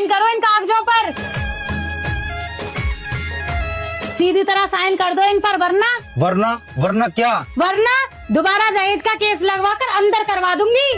Sign करो इन कागजों पर, सीधी तरह साइन कर दो इन पर, वरना वरना क्या? वरना दोबारा दहेज का केस लगवा कर अंदर करवा दूंगी।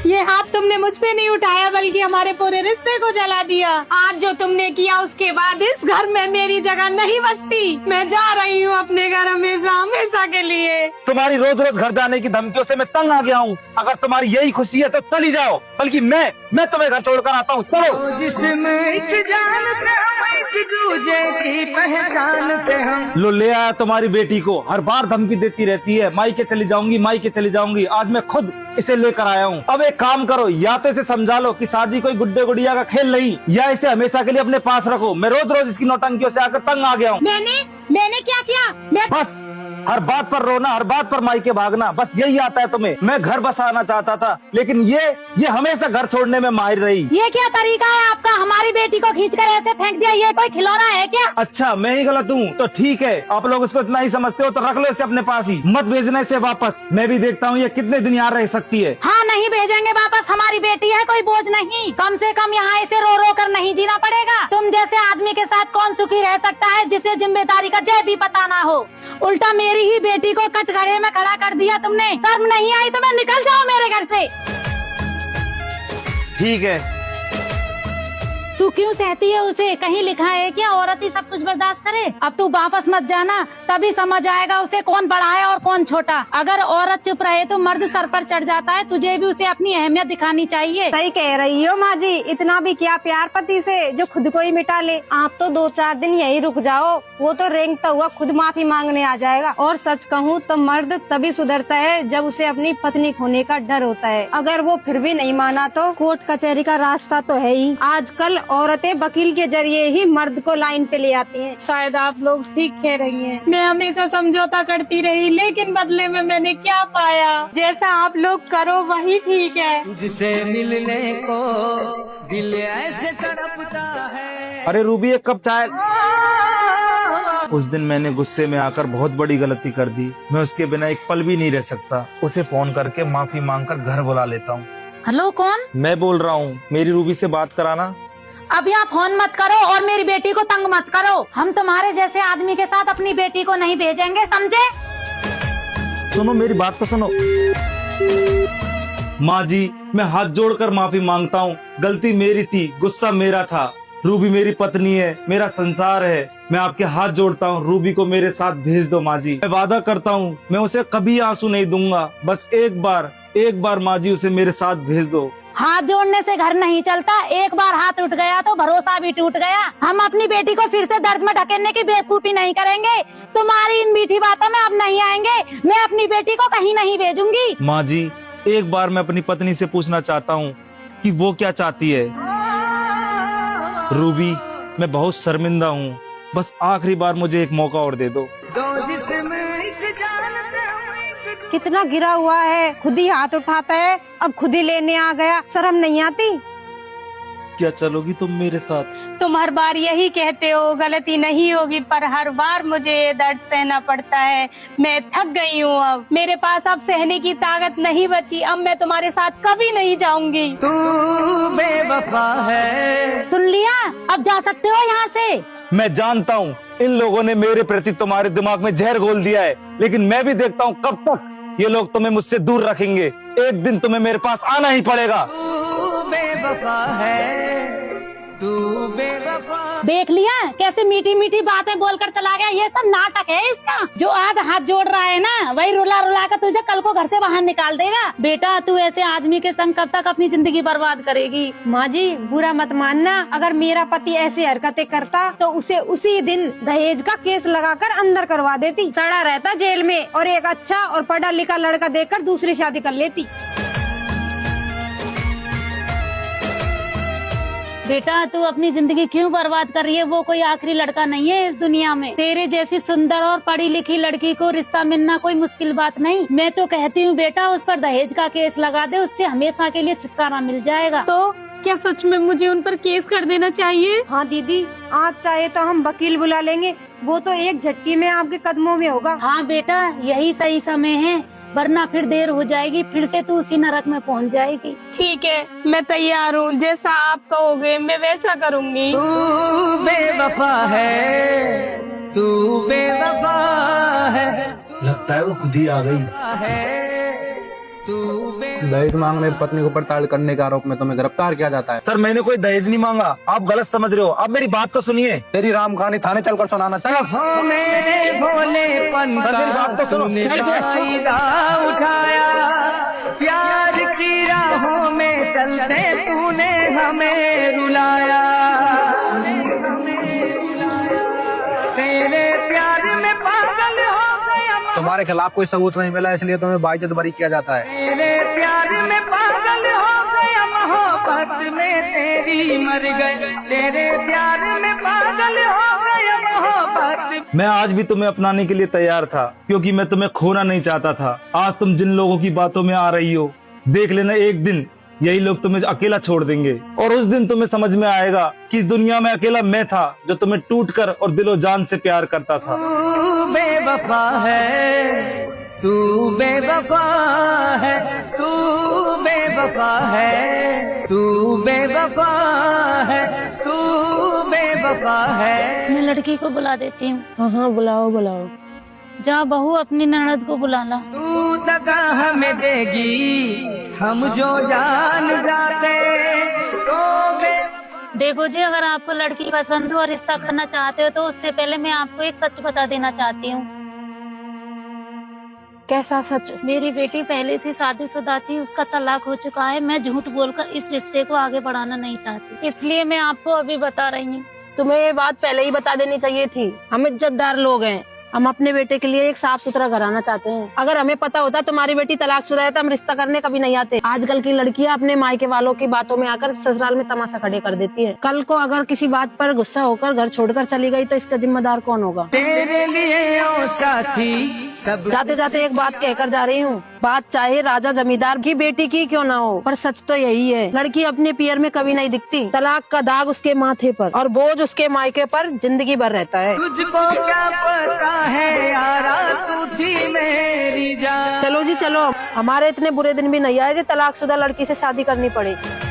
ये हाथ तुमने मुझ पे नहीं उठाया बल्कि हमारे पूरे रिश्ते को जला दिया। आज जो तुमने किया उसके बाद इस घर में मेरी जगह नहीं बचती। मैं जा रही हूँ अपने घर हमेशा हमेशा के लिए। तुम्हारी रोज रोज घर जाने की धमकियों से मैं तंग आ गया हूँ। अगर तुम्हारी यही खुशी है तो चली जाओ, बल्कि मैं तुम्हें घर छोड़कर आता हूँ। चलो। जिसमें एक जान पे हम, एक दूजे की पहचान पे हम। लो ले आया तुम्हारी बेटी को, हर बार धमकी देती रहती है, मायके चली जाऊंगी मायके चली जाऊंगी। आज मैं खुद इसे लेकर आया हूँ। अब एक काम करो, या तो इसे समझा लो कि शादी कोई गुड्डे गुड़िया का खेल नहीं, या इसे हमेशा के लिए अपने पास रखो। मैं रोज रोज इसकी नौटंकियों से आकर तंग आ गया हूँ। मैंने क्या किया? बस हर बात पर रोना, हर बात पर मायके भागना, बस यही आता है तुम्हें। मैं घर बसाना चाहता था, लेकिन ये हमेशा घर छोड़ने में माहिर रही। ये क्या तरीका है आपका? हमारी बेटी को खींचकर ऐसे फेंक दिया, ये कोई खिलौना है क्या? अच्छा मैं ही गलत हूँ तो ठीक है, आप लोग इसको इतना ही समझते हो तो रख लो इसे अपने पास ही, मत भेजना इसे वापस। मैं भी देखता हूँ ये कितने दिन यहाँ रह सकती है। हाँ नहीं भेजेंगे वापस, हमारी बेटी है, कोई बोझ नहीं। कम से कम यहाँ इसे रो रो कर नहीं जीना पड़ेगा। तुम जैसे आदमी के साथ कौन सुखी रह सकता है जिसे जिम्मेदारी का जय भी पता ना हो। उल्टा मेरी ही बेटी को कटघरे में खड़ा कर दिया तुमने। शर्म नहीं आई तो मैं निकल जाओ मेरे घर से। ठीक है। तू क्यों सहती है उसे? कहीं लिखा है क्या औरत ही सब कुछ बर्दाश्त करे? अब तू वापस मत जाना, तभी समझ आएगा उसे कौन बड़ा है और कौन छोटा। अगर औरत चुप रहे तो मर्द सर पर चढ़ जाता है। तुझे भी उसे अपनी अहमियत दिखानी चाहिए। सही कह रही हो माँ जी, इतना भी क्या प्यार पति से जो खुद को ही मिटा ले। आप तो 2-4 दिन यही रुक जाओ, वो तो रेंगता हुआ खुद माफी मांगने आ जाएगा। और सच कहूँ तो मर्द तभी सुधरता है जब उसे अपनी पत्नी खोने का डर होता है। अगर वो फिर भी नहीं माना तो कोर्ट कचहरी का रास्ता तो है ही। आजकल औरतें वकील के जरिए ही मर्द को लाइन पे ले आती हैं। शायद आप लोग ठीक कह रही हैं। मैं हमेशा समझौता करती रही, लेकिन बदले में मैंने क्या पाया? जैसा आप लोग करो वही ठीक है। तुझसे मिलने को दिल ऐसे तड़पता है। अरे रूबी एक कप चाय। उस दिन मैंने गुस्से में आकर बहुत बड़ी गलती कर दी। मैं उसके बिना एक पल भी नहीं रह सकता। उसे फोन करके माफी मांगकर घर बुला लेता हूँ। हेलो, कौन? मैं बोल रहा हूँ, मेरी रूबी से बात कराना। अभी आप फोन मत करो और मेरी बेटी को तंग मत करो। हम तुम्हारे जैसे आदमी के साथ अपनी बेटी को नहीं भेजेंगे, समझे? सुनो मेरी बात तो सुनो। माँ जी मैं हाथ जोड़कर माफी मांगता हूँ, गलती मेरी थी, गुस्सा मेरा था। रूबी मेरी पत्नी है, मेरा संसार है। मैं आपके हाथ जोड़ता हूँ, रूबी को मेरे साथ भेज दो माँ जी। मैं वादा करता हूँ मैं उसे कभी आंसू नहीं दूंगा। बस एक बार माँ जी उसे मेरे साथ भेज दो। हाथ जोड़ने से घर नहीं चलता, एक बार हाथ उठ गया तो भरोसा भी टूट गया। हम अपनी बेटी को फिर से दर्द में ढकेलने की बेवकूफी नहीं करेंगे। तुम्हारी इन मीठी बातों में अब नहीं आएंगे। मैं अपनी बेटी को कहीं नहीं भेजूंगी। माँ जी एक बार मैं अपनी पत्नी से पूछना चाहता हूँ कि वो क्या चाहती है। रूबी मैं बहुत शर्मिंदा हूँ, बस आखिरी बार मुझे एक मौका और दे दो। कितना गिरा हुआ है, खुद ही हाथ उठाता है, अब खुद ही लेने आ गया। शर्म नहीं आती? क्या चलोगी तुम मेरे साथ? तुम हर बार यही कहते हो गलती नहीं होगी, पर हर बार मुझे ये दर्द सहना पड़ता है। मैं थक गई हूँ, अब मेरे पास अब सहने की ताकत नहीं बची। अब मैं तुम्हारे साथ कभी नहीं जाऊंगी। तू बेवफा है। सुन लिया, अब जा सकते हो यहाँ से। मैं जानता हूँ इन लोगों ने मेरे प्रति तुम्हारे दिमाग में जहर घोल दिया है, लेकिन मैं भी देखता हूँ कब तक ये लोग तुम्हें मुझसे दूर रखेंगे। एक दिन तुम्हें मेरे पास आना ही पड़ेगा। तू बेवफा है, तू बेवफा। देख लिया कैसे मीठी मीठी बातें बोलकर चला गया। ये सब नाटक है इसका। जो आज हाथ जोड़ रहा है ना, वही रुला रुला कर तुझे कल को घर से बाहर निकाल देगा। बेटा तू ऐसे आदमी के संग कब तक अपनी जिंदगी बर्बाद करेगी? माँ जी बुरा मत मानना, अगर मेरा पति ऐसी हरकतें करता तो उसे उसी दिन दहेज का केस लगाकर अंदर करवा देती। सड़ा रहता जेल में और एक अच्छा और पढ़ा लिखा लड़का देखकर दूसरी शादी कर लेती। बेटा तू अपनी जिंदगी क्यों बर्बाद कर रही है? वो कोई आखिरी लड़का नहीं है इस दुनिया में। तेरे जैसी सुंदर और पढ़ी लिखी लड़की को रिश्ता मिलना कोई मुश्किल बात नहीं। मैं तो कहती हूँ बेटा उस पर दहेज का केस लगा दे, उससे हमेशा के लिए छुटकारा मिल जाएगा। तो क्या सच में मुझे उन पर केस कर देना चाहिए? हाँ दीदी, आप चाहे तो हम वकील बुला लेंगे, वो तो एक झटकी में आपके कदमों में होगा। हाँ बेटा यही सही समय है। वरना फिर देर हो जाएगी, फिर से तू उसी नरक में पहुंच जाएगी। ठीक है, मैं तैयार हूँ, जैसा आप कहोगे मैं वैसा करूँगी। तू बेवफा है, तू बेवफा है, लगता है वो खुद ही आ गई। दहेज मांगने पत्नी को प्रताड़ित करने के आरोप में तुम्हें गिरफ्तार किया जाता है। सर मैंने कोई दहेज नहीं मांगा, आप गलत समझ रहे हो। आप मेरी बात तो सुनिए। तेरी राम कहानी थाने चलकर सुनाना। चलो। हो मेरे भोलेपन सर, मेरी बात तो सुनो। तूने चल, चल। फायदा उठाया, प्यार की राहों में चलते तूने हमें रुलाया। तेरे प्यार में पागल हो गया, तुम्हारे खिलाफ कोई सबूत नहीं मिला, इसलिए तुम्हें बाइज्जत बरी किया जाता है। तेरे प्यार में पागल हो गया, मोहब्बत में तेरी मर गई। तेरे प्यार में पागल हो गया, मोहब्बत। मैं आज भी तुम्हें अपनाने के लिए तैयार था, क्योंकि मैं तुम्हें खोना नहीं चाहता था। आज तुम जिन लोगों की बातों में आ रही हो, देख लेना एक दिन यही लोग तुम्हें अकेला छोड़ देंगे, और उस दिन तुम्हें समझ में आएगा कि इस दुनिया में अकेला मैं था जो तुम्हें टूटकर और दिलो जान से प्यार करता था। तू बेवफा है, तू बेवफा है, तू बेवफा है, तू बेवफा है, तू बेवफा है। मैं लड़की को बुला देती हूँ। हाँ, बुलाओ बुलाओ। जा बहू, अपनी ननद को बुला ला। तू दगा हमें देगी, हम जो जान जाते तो देखो जी, अगर आपको लड़की पसंद हो और रिश्ता करना चाहते हो तो उससे पहले मैं आपको एक सच बता देना चाहती हूँ। कैसा सच? मेरी बेटी पहले से शादीशुदा थी, उसका तलाक हो चुका है। मैं झूठ बोलकर इस रिश्ते को आगे बढ़ाना नहीं चाहती, इसलिए मैं आपको अभी बता रही हूँ। तुम्हें ये बात पहले ही बता देनी चाहिए थी। हम इज्जतदार लोग हैं, हम अपने बेटे के लिए एक साफ सुथरा घराना चाहते हैं। अगर हमें पता होता तुम्हारी बेटी तलाकशुदा है तो हम रिश्ता करने कभी नहीं आते। आजकल की लड़कियां अपने मायके वालों की बातों में आकर ससुराल में तमाशा खड़े कर देती हैं। कल को अगर किसी बात पर गुस्सा होकर घर छोड़कर चली गई तो इसका जिम्मेदार कौन होगा? तेरे लिए ओ साथी सब। जाते जाते एक बात कहकर जा रही हूँ, बात चाहे राजा जमींदार की बेटी की क्यों ना हो, पर सच तो यही है, लड़की अपने पियर में कभी नहीं दिखती। तलाक का दाग उसके माथे पर और बोझ उसके मायके पर जिंदगी भर रहता है। तुझको क्या पता है यारा, तू थी मेरी जान। चलो जी चलो, हमारे इतने बुरे दिन भी नहीं आए जो तलाकशुदा लड़की से शादी करनी पड़ेगी।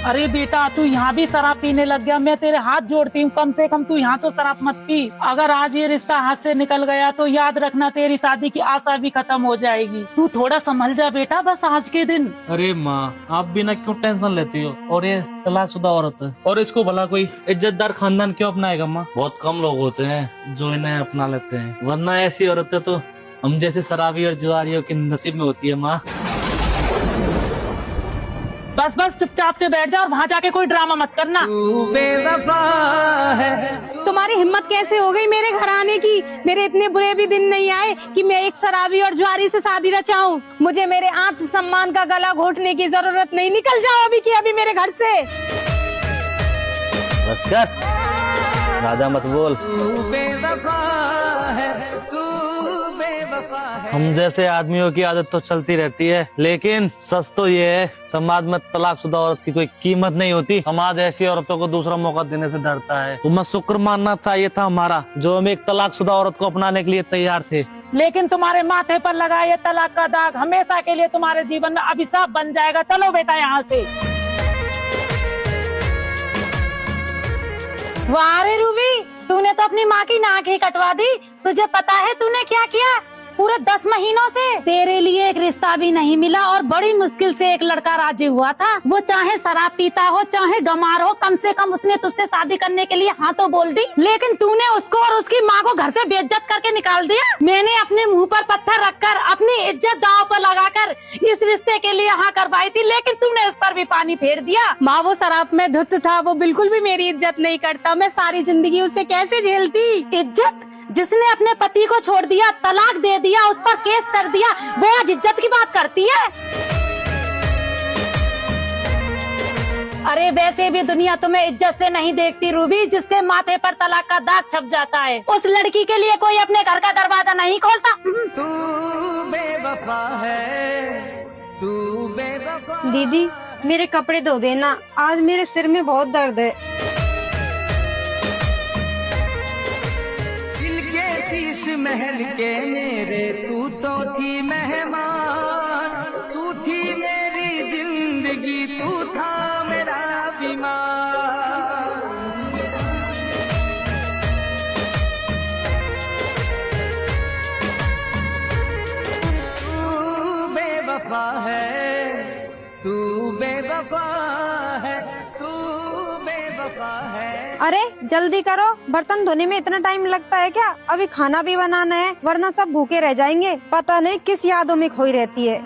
अरे बेटा, तू यहाँ भी शराब पीने लग गया। मैं तेरे हाथ जोड़ती हूँ, कम से कम तू यहाँ तो शराब मत पी। अगर आज ये रिश्ता हाथ से निकल गया तो याद रखना तेरी शादी की आशा भी खत्म हो जाएगी। तू थोड़ा संभल जा बेटा, बस आज के दिन। अरे माँ, आप बिना क्यों टेंशन लेती हो? और ये तलाकशुदा औरत है, और इसको भला कोई इज्जतदार खानदान क्यों अपनाएगा माँ? बहुत कम लोग होते हैं जो इन्हें अपना लेते हैं, वरना ऐसी औरतें तो हम जैसे शराबी और जुआरियों के नसीब में होती है माँ। बस बस चुपचाप से बैठ जा और वहाँ जाके कोई ड्रामा मत करना। तू बेवफा है। तुम्हारी हिम्मत कैसे हो गई मेरे घर आने की? मेरे इतने बुरे भी दिन नहीं आए कि मैं एक शराबी और जुआरी से शादी रचाऊं। मुझे मेरे आत्मसम्मान का गला घोटने की जरूरत नहीं। निकल जाओ अभी की अभी मेरे घर से। बस कर, राजा मत बोल। तू बेवफा है, तू बेवफा है। हम जैसे आदमियों की आदत तो चलती रहती है, लेकिन सच तो ये है, समाज में तलाकशुदा औरत की कोई कीमत नहीं होती। समाज ऐसी औरतों को दूसरा मौका देने से डरता है। तुम्हें शुक्र मानना चाहिए था हमारा, जो हम एक तलाकशुदा औरत को अपनाने के लिए तैयार थे। लेकिन तुम्हारे माथे पर लगा ये तलाक का दाग हमेशा के लिए तुम्हारे जीवन में अभिशाप बन जाएगा। चलो बेटा यहाँ से। वाह रे रूबी, तूने तो अपनी माँ की नाक ही कटवा दी। तुझे पता है तूने क्या किया? पूरे 10 महीनों से तेरे लिए एक रिश्ता भी नहीं मिला और बड़ी मुश्किल से एक लड़का राजी हुआ था। वो चाहे शराब पीता हो चाहे गंवार हो, कम से कम उसने तुझसे शादी करने के लिए हाँ तो बोल दी। लेकिन तूने उसको और उसकी माँ को घर से बेइज्जत करके निकाल दिया। मैंने अपने मुंह पर पत्थर रखकर अपनी इज्जत दांव पर लगाकर इस रिश्ते के लिए हाँ करवाई थी, लेकिन तूने उस पर भी पानी फेर दिया। माँ, वो शराब में धुत था, वो बिल्कुल भी मेरी इज्जत नहीं करता। मैं सारी जिंदगी उसे कैसे झेलती। इज्जत? जिसने अपने पति को छोड़ दिया, तलाक दे दिया, उस पर केस कर दिया, वो आज इज्जत की बात करती है? अरे वैसे भी दुनिया तुम्हें इज्जत से नहीं देखती रूबी। जिसके माथे पर तलाक का दाग छप जाता है, उस लड़की के लिए कोई अपने घर का दरवाजा नहीं खोलता। तू बेवफा है, तू बेवफा। दीदी, मेरे कपड़े धो देना, आज मेरे सिर में बहुत दर्द है। महल के मेरे तू तो थी मेहमान, तू थी मेरी जिंदगी, तू था मेरा बीमार। तू बेवफा है, तू बेवफा है, तू बेवफा है। अरे जल्दी करो, बर्तन धोने में इतना टाइम लगता है क्या? अभी खाना भी बनाना है, वरना सब भूखे रह जाएंगे। पता नहीं किस यादों में खोई रहती है।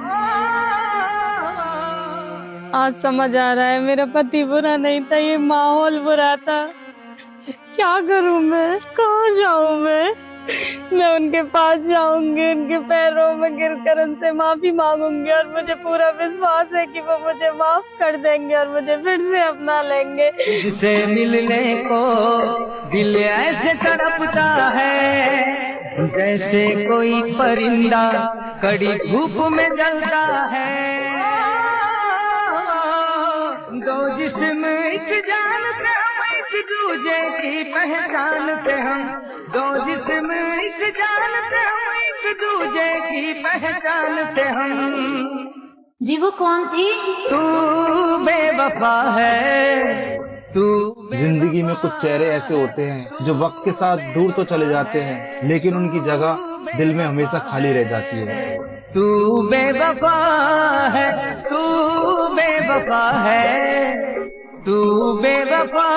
आज समझ आ रहा है मेरा पति बुरा नहीं था, ये माहौल बुरा था। क्या करूं मैं, कहाँ जाऊं मैं उनके पास जाऊंगी, उनके पैरों में गिरकर उनसे माफी मांगूंगी और मुझे पूरा विश्वास है कि वो मुझे माफ कर देंगे और मुझे फिर से अपना लेंगे। तुझसे मिलने को दिल ऐसे तड़पता है, जैसे कोई परिंदा कड़ी धूप में जलता है। दो जिस्म एक जानते हम, एक दूजे की पहचानते हम। दो जिस्म एक जानते हम, एक दूजे की पहचानते हम। जी वो कौन थी? तू बेवफा है, तू जिंदगी में कुछ चेहरे ऐसे होते हैं जो वक्त के साथ दूर तो चले जाते हैं, लेकिन उनकी जगह दिल में हमेशा खाली रह जाती है। तू बेवफा है, तू बेवफा है, तू बेवफा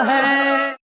है।